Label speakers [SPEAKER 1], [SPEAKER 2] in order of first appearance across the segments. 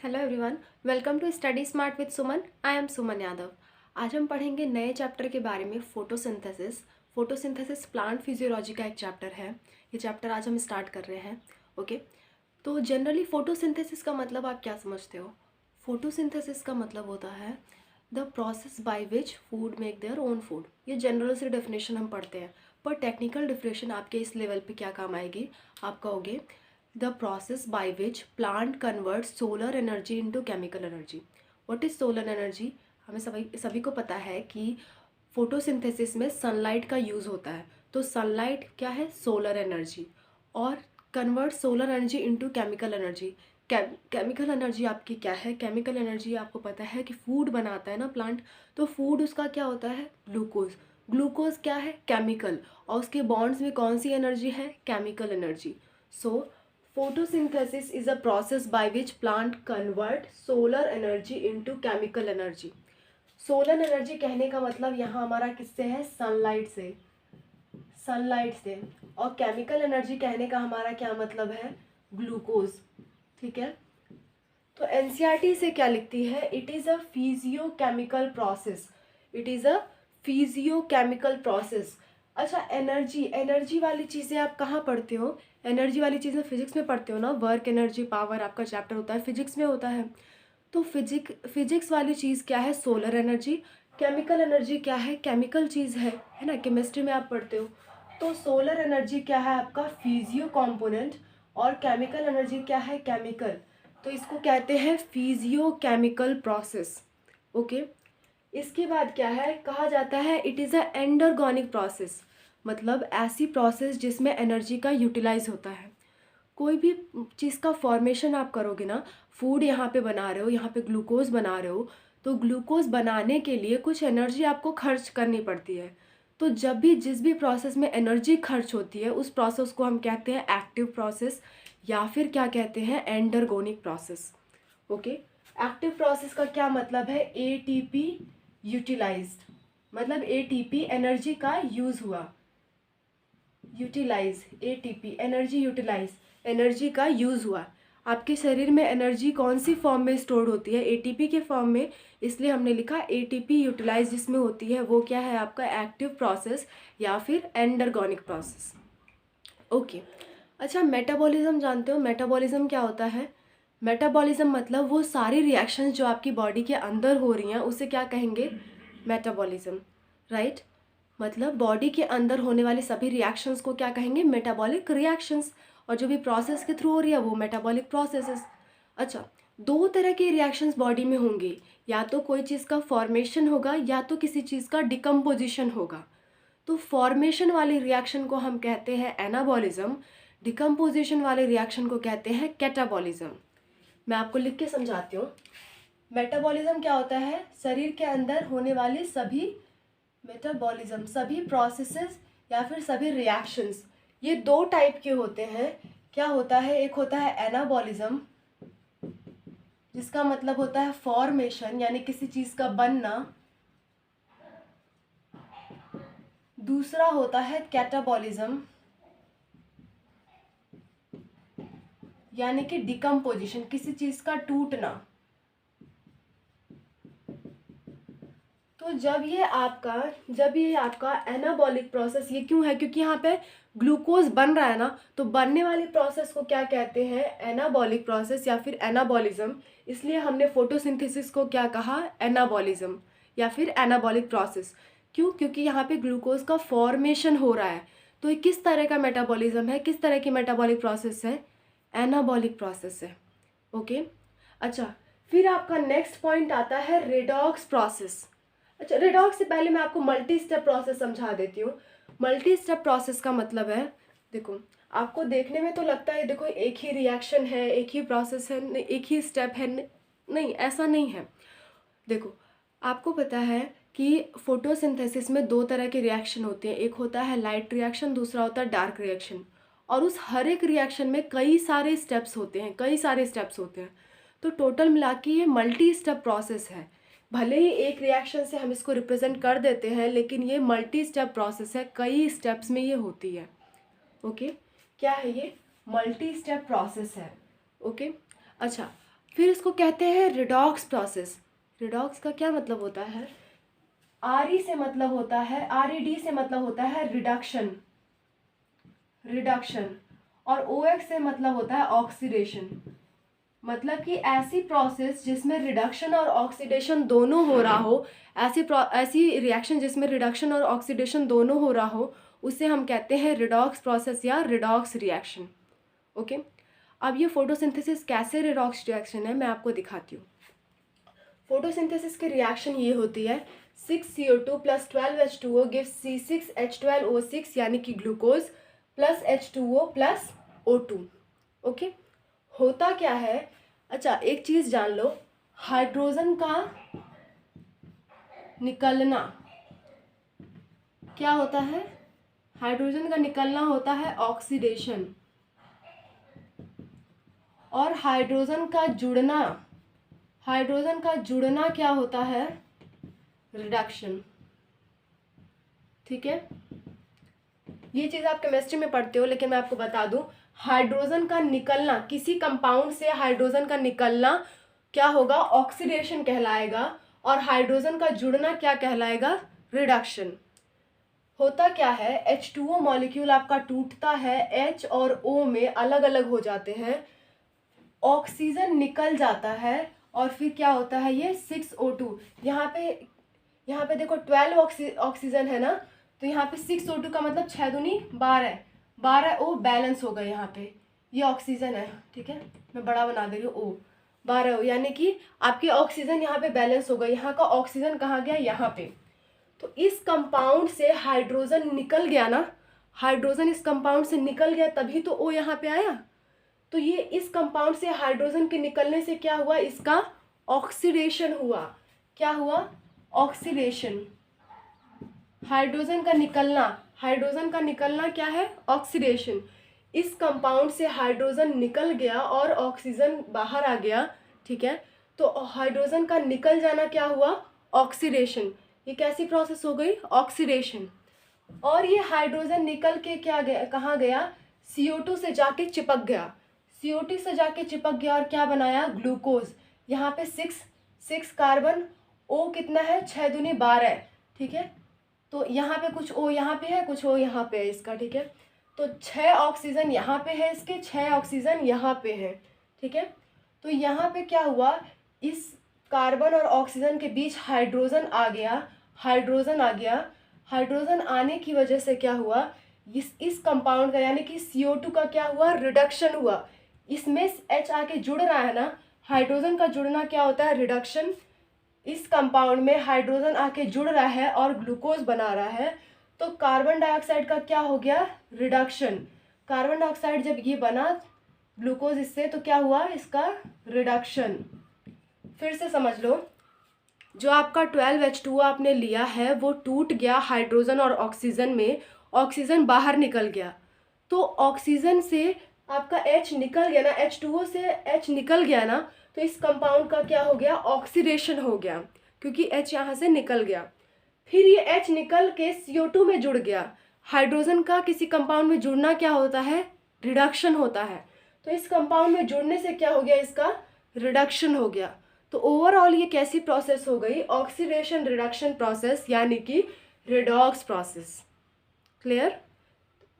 [SPEAKER 1] Hello everyone, welcome to study smart with Suman. I am Suman Yadav. आज हम पढ़ेंगे नए चैप्टर के बारे में, फोटोसिंथेसिस। फोटोसिंथेसिस प्लांट फिजियोलॉजी का एक चैप्टर है। ये चैप्टर आज हम स्टार्ट कर रहे हैं। ओके, तो जनरली फोटोसिंथेसिस का मतलब आप क्या समझते हो? फोटोसिंथेसिस का मतलब होता है the process by which food make their own food. ये जनरल से डेफिनेशन हम पढ़ते हैं, पर टेक्निकल डेफिनेशन आपके इस लेवल पे क्या काम आएगी? आप कहोगे the process by which plant converts solar energy into chemical energy. What is solar energy? हमें सभी को पता है कि फोटोसिंथेसिस में सनलाइट का यूज़ होता है। तो सनलाइट क्या है? Solar energy. और convert solar energy into chemical energy. Chemical energy आपकी क्या है? केमिकल एनर्जी आपको पता है कि फूड बनाता है ना प्लांट, तो फूड उसका क्या होता है? ग्लूकोज। ग्लूकोज क्या है? केमिकल। और उसके बॉन्ड्स में कौन सी एनर्जी है? Chemical energy. So photosynthesis is a process by which plant convert solar energy into chemical energy. Solar energy कहने का मतलब यहाँ हमारा किससे है? सनलाइट से। सनलाइट से। और केमिकल एनर्जी कहने का हमारा क्या मतलब है? ग्लूकोज। ठीक है, तो एनसीईआरटी से क्या लिखती है? It is a physiochemical process. It is a physiochemical process. अच्छा, एनर्जी एनर्जी वाली चीज़ें आप कहाँ पढ़ते हो? एनर्जी वाली चीज़ें फिजिक्स में पढ़ते हो ना। वर्क, एनर्जी, पावर आपका चैप्टर होता है, फिजिक्स में होता है। तो फिजिक्स वाली चीज़ क्या है? Solar energy. केमिकल एनर्जी क्या है? केमिकल चीज़ है ना, केमिस्ट्री में आप पढ़ते हो। तो सोलर एनर्जी क्या है? आपका फिजियो कॉम्पोनेंट। और केमिकल एनर्जी क्या है? केमिकल। तो इसको कहते हैं फिजियो केमिकल प्रोसेस। ओके, इसके बाद क्या है? कहा जाता है it is a endergonic process. मतलब ऐसी प्रोसेस जिसमें एनर्जी का यूटिलाइज होता है। कोई भी चीज़ का फॉर्मेशन आप करोगे ना, फूड यहाँ पे बना रहे हो, यहाँ पे ग्लूकोज बना रहे हो, तो ग्लूकोज बनाने के लिए कुछ एनर्जी आपको खर्च करनी पड़ती है। तो जब भी जिस भी प्रोसेस में एनर्जी खर्च होती है, उस प्रोसेस को हम कहते हैं एक्टिव प्रोसेस, या फिर क्या कहते हैं? Endergonic process. Okay, active process का क्या मतलब है? ATP utilised. मतलब एटीपी एनर्जी का यूज़ हुआ। Utilise, ATP energy utilise, energy का यूज़ हुआ। आपके शरीर में एनर्जी कौन सी फॉर्म में स्टोर होती है? एटीपी के फॉर्म में। इसलिए हमने लिखा एटीपी यूटिलाइज जिसमें होती है, वो क्या है? आपका एक्टिव प्रोसेस या फिर एंडरगोनिक प्रोसेस। ओके, अच्छा, मेटाबॉलिज्म जानते हो? मेटाबॉलिज्म क्या होता है? मेटाबॉलिज्म मतलब वो सारी रिएक्शंस जो आपकी बॉडी के अंदर हो रही हैं, उसे क्या कहेंगे? मेटाबॉलिज्म। राइट, मतलब बॉडी के अंदर होने वाली सभी रिएक्शंस को क्या कहेंगे? Metabolic reactions. और जो भी प्रोसेस के थ्रू हो रही है वो मेटाबॉलिक प्रोसेसेस। अच्छा, दो तरह के रिएक्शंस बॉडी में होंगे, या तो कोई चीज़ का फॉर्मेशन होगा या तो किसी चीज़ का डिकम्पोजिशन होगा। तो फॉर्मेशन वाले रिएक्शन को हम कहते हैं एनाबॉलिज्म, डिकम्पोजिशन वाले रिएक्शन को कहते हैं कैटाबॉलिज्म। मैं आपको लिख के समझाती हूँ। मेटाबॉलिज्म क्या होता है? शरीर के अंदर होने वाली सभी मेटाबॉलिज्म, सभी प्रोसेसेस या फिर सभी रिएक्शंस, ये दो टाइप के होते हैं। क्या होता है? एक होता है एनाबॉलिज्म, जिसका मतलब होता है फॉर्मेशन यानी किसी चीज़ का बनना। दूसरा होता है कैटाबॉलिज्म, यानी कि डिकम्पोजिशन, किसी चीज़ का टूटना। तो जब ये आपका एनाबॉलिक प्रोसेस, ये क्यों है? क्योंकि यहाँ पे ग्लूकोज बन रहा है ना, तो बनने वाली प्रोसेस को क्या कहते हैं? एनाबॉलिक प्रोसेस या फिर एनाबॉलिज्म। इसलिए हमने फोटोसिंथेसिस को क्या कहा? एनाबॉलिज्म या फिर एनाबॉलिक प्रोसेस। क्यों? क्योंकि यहाँ पे ग्लूकोज का फॉर्मेशन हो रहा है। तो ये किस तरह का मेटाबॉलिज्म है? किस तरह की मेटाबॉलिक प्रोसेस है? एनाबॉलिक प्रोसेस है। ओके, अच्छा, फिर आपका नेक्स्ट पॉइंट आता है रेडॉक्स प्रोसेस। अच्छा, रेडॉक्स से पहले मैं आपको मल्टी स्टेप प्रोसेस समझा देती हूँ। मल्टी स्टेप प्रोसेस का मतलब है, देखो, आपको देखने में तो लगता है देखो एक ही रिएक्शन है, एक ही प्रोसेस है, एक ही स्टेप है। नहीं, ऐसा नहीं है। देखो, आपको पता है कि फोटोसिंथेसिस में दो तरह के रिएक्शन होते हैं। एक होता है लाइट रिएक्शन, दूसरा होता है डार्क रिएक्शन। और उस हर एक रिएक्शन में कई सारे स्टेप्स होते हैं। तो टोटल मिला के ये मल्टी स्टेप प्रोसेस है। भले ही एक रिएक्शन से हम इसको रिप्रेजेंट कर देते हैं, लेकिन ये मल्टी स्टेप प्रोसेस है, कई स्टेप्स में ये होती है। ओके, क्या है ये? मल्टी स्टेप प्रोसेस है। ओके, अच्छा, फिर इसको कहते हैं रिडॉक्स प्रोसेस। रिडॉक्स का क्या मतलब होता है? आरई से मतलब होता है, RED से मतलब होता है रिडक्शन, रिडक्शन, और OX से मतलब होता है ऑक्सीडेशन। मतलब कि ऐसी प्रोसेस जिसमें रिडक्शन और ऑक्सीडेशन दोनों हो रहा हो, ऐसी रिएक्शन जिसमें रिडक्शन और ऑक्सीडेशन दोनों हो रहा हो, उसे हम कहते हैं रिडॉक्स प्रोसेस या रिडॉक्स रिएक्शन। ओके, अब ये फोटोसिंथेसिस कैसे रिडॉक्स रिएक्शन है मैं आपको दिखाती हूँ। फोटोसिंथेसिस की रिएक्शन ये होती है 6CO2 + 12H2O गिव्स C6H12O6 यानी कि glucose plus H2O plus O2। Okay, होता क्या है? अच्छा, एक चीज़ जान लो, हाइड्रोजन का निकलना क्या होता है? हाइड्रोजन का निकलना होता है ऑक्सीडेशन, और हाइड्रोजन का जुड़ना, हाइड्रोजन का जुड़ना क्या होता है? रिडक्शन। ठीक है, ये चीज़ आप केमिस्ट्री में पढ़ते हो, लेकिन मैं आपको बता दूं, हाइड्रोजन का निकलना, किसी कंपाउंड से हाइड्रोजन का निकलना क्या होगा? ऑक्सीडेशन कहलाएगा, और हाइड्रोजन का जुड़ना क्या कहलाएगा? रिडक्शन। होता क्या है, H2O मॉलिक्यूल आपका टूटता है, H और O में अलग अलग हो जाते हैं, ऑक्सीजन निकल जाता है, और फिर क्या होता है? ये 6O2, यहाँ पे देखो 12 ऑक्सीजन है ना, तो यहाँ पे 6O2 का मतलब 6 दूनी 12, 12 O बैलेंस हो गए यहाँ पे, ये ऑक्सीजन है। ठीक है, मैं बड़ा बना दे रही हूँ, O 12 O, यानी कि आपकी ऑक्सीजन यहाँ पे बैलेंस हो गई। यहाँ का ऑक्सीजन कहाँ गया? यहाँ पे। तो इस कंपाउंड से हाइड्रोजन निकल गया ना, हाइड्रोजन इस कंपाउंड से निकल गया, तभी तो O यहाँ पे आया। तो ये इस कंपाउंड से हाइड्रोजन के निकलने से क्या हुआ? इसका ऑक्सीडेशन हुआ। क्या हुआ? ऑक्सीडेशन। हाइड्रोजन का निकलना, हाइड्रोजन का निकलना क्या है? ऑक्सीडेशन। इस कंपाउंड से हाइड्रोजन निकल गया और ऑक्सीजन बाहर आ गया। ठीक है, तो हाइड्रोजन का निकल जाना क्या हुआ? ऑक्सीडेशन। ये कैसी प्रोसेस हो गई? ऑक्सीडेशन। और ये हाइड्रोजन निकल के क्या गया? कहाँ गया? CO2 से जाके चिपक गया, CO2 से जाके चिपक गया, और क्या बनाया? ग्लूकोज। यहाँ पे 6 कार्बन, O कितना है? 6 दूनी 12। ठीक है, तो यहाँ पे कुछ O यहाँ पे है, कुछ O यहाँ पे है इसका। ठीक है, तो 6 ऑक्सीजन यहाँ पे है इसके, 6 ऑक्सीजन यहाँ पे है। ठीक है, तो यहाँ पे क्या हुआ? इस कार्बन और ऑक्सीजन के बीच हाइड्रोजन आ गया, हाइड्रोजन आ गया। हाइड्रोजन आने की वजह से क्या हुआ? इस कंपाउंड का यानी कि CO2 का क्या हुआ? रिडक्शन हुआ। इसमें H आके जुड़ रहा है ना, हाइड्रोजन का जुड़ना क्या होता है? रिडक्शन। इस कंपाउंड में हाइड्रोजन आके जुड़ रहा है और ग्लूकोज बना रहा है, तो कार्बन डाइऑक्साइड का क्या हो गया? रिडक्शन। कार्बन डाइऑक्साइड जब ये बना ग्लूकोज इससे, तो क्या हुआ? इसका रिडक्शन। फिर से समझ लो, जो आपका 12H2O आपने लिया है वो टूट गया हाइड्रोजन और ऑक्सीजन में, ऑक्सीजन बाहर निकल गया, तो ऑक्सीजन से आपका H निकल गया ना, H2O से H निकल गया ना, तो इस कंपाउंड का क्या हो गया? ऑक्सीडेशन हो गया, क्योंकि H यहाँ से निकल गया। फिर ये H निकल के CO2 में जुड़ गया। हाइड्रोजन का किसी कंपाउंड में जुड़ना क्या होता है? रिडक्शन होता है। तो इस कंपाउंड में जुड़ने से क्या हो गया? इसका रिडक्शन हो गया। तो ओवरऑल ये कैसी प्रोसेस हो गई? ऑक्सीडेशन रिडक्शन प्रोसेस, यानी कि रिडॉक्स प्रोसेस। क्लियर?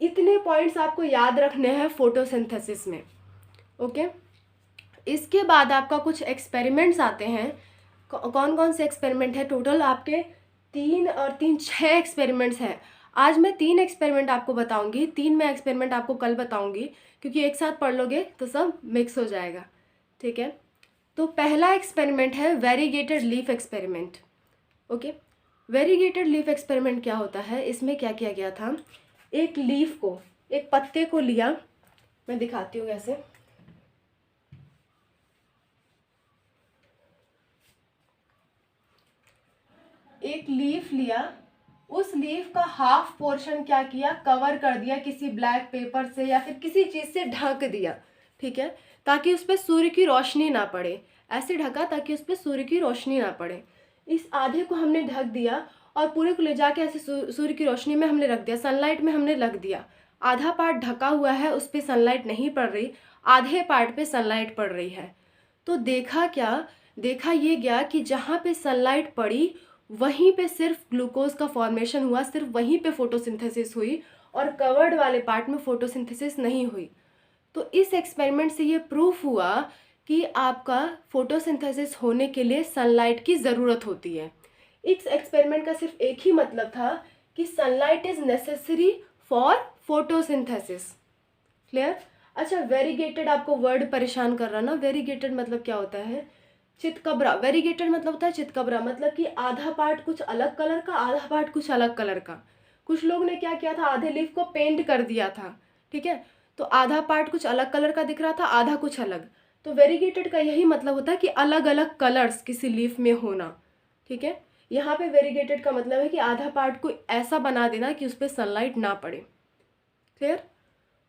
[SPEAKER 1] इतने पॉइंट्स आपको याद रखने हैं फोटोसिंथेसिस में। ओके, इसके बाद आपका कुछ एक्सपेरिमेंट्स आते हैं। कौन कौन से एक्सपेरिमेंट है? टोटल आपके 3 और 3 6 एक्सपेरिमेंट्स हैं। आज मैं 3 एक्सपेरिमेंट आपको बताऊंगी, 3 मैं एक्सपेरिमेंट आपको कल बताऊंगी, क्योंकि एक साथ पढ़ लोगे तो सब मिक्स हो जाएगा। ठीक है, तो पहला एक्सपेरिमेंट है variegated leaf experiment. Okay, variegated leaf experiment क्या होता है? इसमें क्या किया गया था? एक लीफ को, एक पत्ते को लिया, मैं दिखाती हूँ कैसे। एक लीफ लिया, उस लीफ का हाफ पोर्शन क्या किया? कवर कर दिया किसी ब्लैक पेपर से या फिर किसी चीज़ से ढक दिया। ठीक है, ताकि उस पर सूर्य की रोशनी ना पड़े। ऐसे ढका ताकि उस पर सूर्य की रोशनी ना पड़े। इस आधे को हमने ढक दिया और पूरे को ले जाके ऐसे सूर्य की रोशनी में हमने रख दिया, सनलाइट में हमने रख दिया। आधा पार्ट ढका हुआ है, उस पर सनलाइट नहीं पड़ रही, आधे पार्ट पे सनलाइट पड़ रही है। तो देखा ये गया कि जहाँ पे सनलाइट पड़ी वहीं पे सिर्फ ग्लूकोज का फॉर्मेशन हुआ, सिर्फ वहीं पे फोटोसिंथेसिस हुई, और कवर्ड वाले पार्ट में फोटोसिंथेसिस नहीं हुई। तो इस एक्सपेरिमेंट से ये प्रूफ हुआ कि आपका फोटोसिंथेसिस होने के लिए सनलाइट की ज़रूरत होती है। इस एक्सपेरिमेंट का सिर्फ एक ही मतलब था कि sunlight is necessary for photosynthesis. Clear? अच्छा, वेरीगेटेड आपको वर्ड परेशान कर रहा ना। वेरीगेटेड मतलब क्या होता है? चितकबरा। वेरीगेटेड मतलब होता है चितकबरा, मतलब कि आधा पार्ट कुछ अलग कलर का, आधा पार्ट कुछ अलग कलर का। कुछ लोग ने क्या किया था, आधे लीफ को पेंट कर दिया था, ठीक है, तो आधा पार्ट कुछ अलग कलर का दिख रहा था, आधा कुछ अलग। तो वेरीगेटेड का यही मतलब होता है कि अलग अलग कलर्स किसी लीफ में होना, ठीक है। यहाँ पे वेरीगेटेड का मतलब है कि आधा पार्ट को ऐसा बना देना कि उस पर सनलाइट ना पड़े। क्लियर?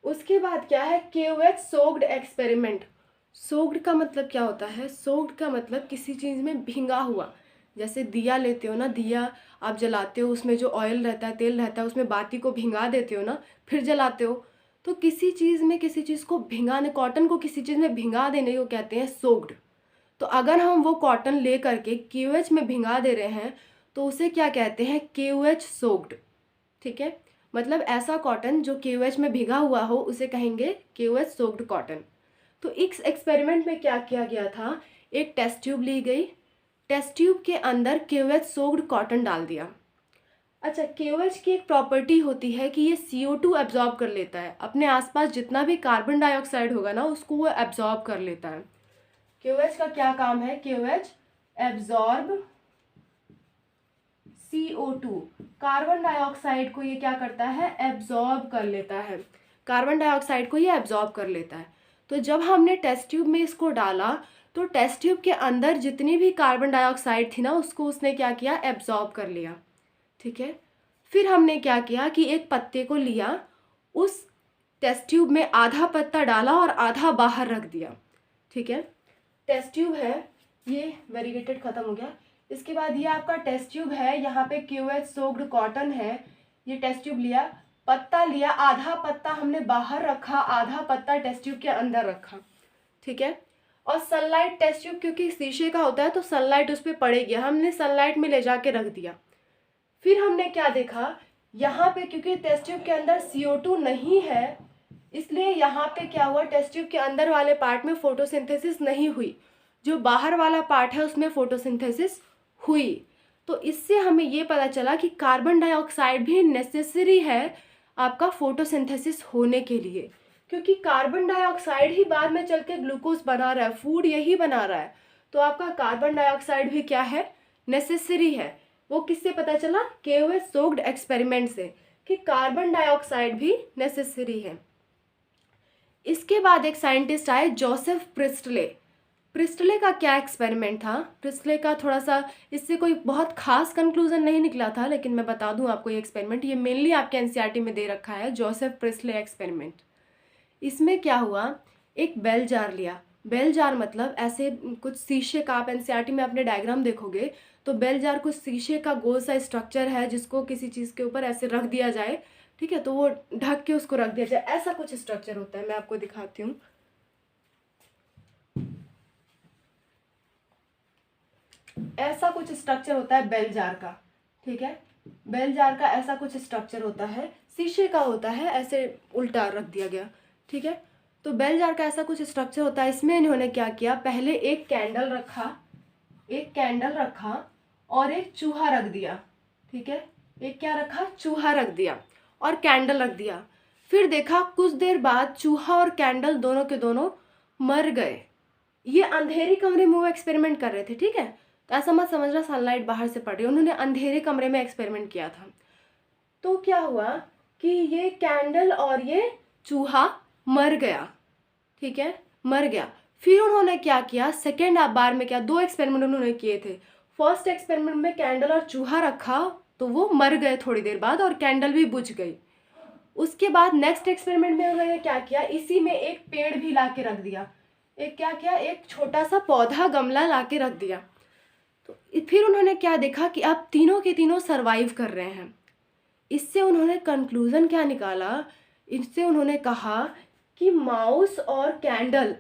[SPEAKER 1] उसके बाद क्या है, KOH सोक्ड एक्सपेरिमेंट। सोक्ड का मतलब क्या होता है? सोक्ड का मतलब किसी चीज़ में भींगा हुआ। जैसे दिया लेते हो ना, दिया आप जलाते हो, उसमें जो ऑयल रहता है, तेल रहता है, उसमें बाती को भिंगा देते हो ना, फिर जलाते हो। तो किसी चीज़ में किसी चीज़ को भिंगाने, कॉटन को किसी चीज़ में भिंगा देने को कहते हैं सोक्ड। तो अगर हम वो कॉटन ले करके KOH में भिंगा दे रहे हैं तो उसे क्या कहते हैं? KOH सोक्ड, ठीक है। मतलब ऐसा कॉटन जो KOH में भिगा हुआ हो उसे कहेंगे KOH सोक्ड कॉटन। तो इस एक्सपेरिमेंट में क्या किया गया था, एक टेस्ट ट्यूब ली गई, टेस्ट ट्यूब के अंदर KOH सोक्ड कॉटन डाल दिया। अच्छा, KOH की एक प्रॉपर्टी होती है कि ये CO2 एब्जॉर्ब कर लेता है, अपने आसपास जितना भी कार्बन डाइऑक्साइड होगा ना उसको वो एब्जॉर्ब कर लेता है। KOH का क्या काम है? KOH absorb CO2, carbon dioxide को ये क्या करता है? एब्जॉर्ब कर लेता है। कार्बन डाइऑक्साइड को ये एब्जॉर्ब कर लेता है। तो जब हमने टेस्ट ट्यूब में इसको डाला तो टेस्ट ट्यूब के अंदर जितनी भी कार्बन डाइऑक्साइड थी ना उसको उसने क्या किया? एब्जॉर्ब कर लिया, ठीक है। फिर हमने क्या किया कि एक पत्ते को लिया, उस टेस्ट ट्यूब में आधा पत्ता डाला और आधा बाहर रख दिया, ठीक है। टेस्ट ट्यूब है ये, वेरीगेटेड खत्म हो गया। इसके बाद ये आपका टेस्ट ट्यूब है, यहाँ पे KOH सोक्ड कॉटन है। ये टेस्ट ट्यूब लिया, पत्ता लिया, आधा पत्ता हमने बाहर रखा, आधा पत्ता टेस्ट ट्यूब के अंदर रखा, ठीक है। और सनलाइट, टेस्ट ट्यूब क्योंकि शीशे का होता है तो सनलाइट उस पर पड़ेगी, हमने सनलाइट में ले जाके रख दिया। फिर हमने क्या देखा, यहाँ पे क्योंकि टेस्ट ट्यूब के अंदर CO2 नहीं है इसलिए यहाँ पे क्या हुआ, टेस्ट ट्यूब के अंदर वाले पार्ट में फोटोसिंथेसिस नहीं हुई, जो बाहर वाला पार्ट है उसमें फोटोसिंथेसिस हुई। तो इससे हमें ये पता चला कि कार्बन डाइऑक्साइड भी नेसेसरी है आपका फोटोसिंथेसिस होने के लिए, क्योंकि कार्बन डाइऑक्साइड ही बाद में चल के ग्लूकोज बना रहा है, फूड यही बना रहा है। तो आपका कार्बन डाइऑक्साइड भी क्या है? नेसेसरी है। वो किससे पता चला? KOH सोक्ड एक्सपेरिमेंट से, कि कार्बन डाइऑक्साइड भी नेसेसरी है। इसके बाद एक साइंटिस्ट आए, जोसेफ प्रिस्टले। प्रिस्टले का क्या एक्सपेरिमेंट था? प्रिस्टले का थोड़ा सा, इससे कोई बहुत खास कंक्लूजन नहीं निकला था, लेकिन मैं बता दूं आपको ये एक्सपेरिमेंट, ये मेनली आपके NCERT में दे रखा है, जोसेफ प्रिस्टले एक्सपेरिमेंट। इसमें क्या हुआ, एक बेल जार लिया। बेल जार मतलब ऐसे कुछ शीशे का, आप NCERT में अपने डायग्राम देखोगे तो बेल जार कुछ शीशे का गोल सा स्ट्रक्चर है जिसको किसी चीज़ के ऊपर ऐसे रख दिया जाए, ठीक है, तो वो ढक के उसको रख दिया जाए, ऐसा कुछ स्ट्रक्चर होता है। मैं आपको दिखाती हूँ। ऐसा कुछ स्ट्रक्चर होता है बेल जार का, ठीक है। बेल जार का ऐसा कुछ स्ट्रक्चर होता है, शीशे का होता है, ऐसे उल्टा रख दिया गया, ठीक है। तो बेल जार का ऐसा कुछ स्ट्रक्चर होता है। इसमें इन्होंने क्या किया, पहले एक कैंडल रखा और एक चूहा रख दिया, ठीक है। एक क्या रखा? चूहा रख दिया और कैंडल रख दिया। फिर देखा कुछ देर बाद चूहा और कैंडल दोनों के दोनों मर गए। ये अंधेरे कमरे में वो एक्सपेरिमेंट कर रहे थे, ठीक है। तो ऐसा मत समझना सनलाइट बाहर से पड़ रही है, उन्होंने अंधेरे कमरे में एक्सपेरिमेंट किया था। तो क्या हुआ कि ये कैंडल और ये चूहा मर गया, ठीक है, मर गया। फिर उन्होंने क्या किया, सेकेंड बार में क्या, 2 एक्सपेरिमेंट उन्होंने किए थे। फर्स्ट एक्सपेरिमेंट में कैंडल और चूहा रखा तो वो मर गए थोड़ी देर बाद और कैंडल भी बुझ गई। उसके बाद नेक्स्ट एक्सपेरिमेंट में उन्होंने क्या किया, इसी में एक पेड़ भी ला के रख दिया। एक क्या किया, एक छोटा सा पौधा गमला ला के रख दिया। तो फिर उन्होंने क्या देखा कि अब तीनों के तीनों सरवाइव कर रहे हैं। इससे उन्होंने कंक्लूजन क्या निकाला, इससे उन्होंने कहा कि माउस और कैंडल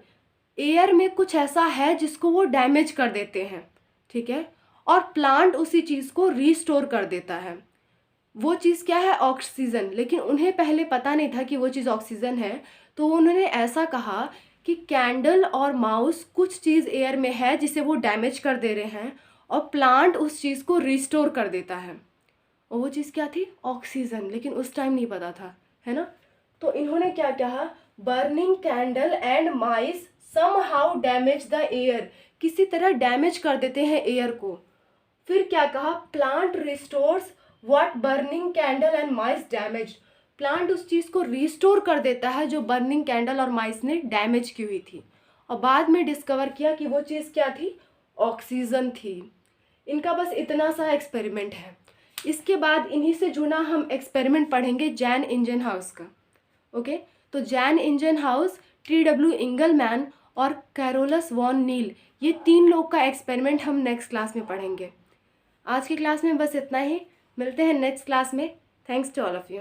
[SPEAKER 1] एयर में कुछ ऐसा है जिसको वो डैमेज कर देते हैं, ठीक है, और प्लांट उसी चीज़ को रीस्टोर कर देता है। वो चीज़ क्या है? ऑक्सीजन। लेकिन उन्हें पहले पता नहीं था कि वो चीज़ ऑक्सीजन है, तो उन्होंने ऐसा कहा कि कैंडल और माउस कुछ चीज़ एयर में है जिसे वो डैमेज कर दे रहे हैं और प्लांट उस चीज़ को रिस्टोर कर देता है। और वो चीज़ क्या थी? ऑक्सीजन। लेकिन उस टाइम नहीं पता था, है ना। तो इन्होंने क्या कहा? Burning candle and mice somehow damage the air, किसी तरह डैमेज कर देते हैं एयर को। फिर क्या कहा? Plant restores what burning candle and mice damage, plant उस चीज़ को रिस्टोर कर देता है जो बर्निंग कैंडल और माइस ने डैमेज की हुई थी। और बाद में डिस्कवर किया कि वो चीज़ क्या थी? ऑक्सीजन थी। इनका बस इतना सा एक्सपेरिमेंट है। इसके बाद इन्हीं से जुड़ा हम एक्सपेरिमेंट पढ़ेंगे जैन इंजनहाउस का। ओके, तो जैन इंजनहाउस, TW इंगलमैन और कैरोलस वॉन नील, ये 3 लोग का एक्सपेरिमेंट हम नेक्स्ट क्लास में पढ़ेंगे। आज की क्लास में बस इतना ही। मिलते हैं नेक्स्ट क्लास में। Thanks to all of you.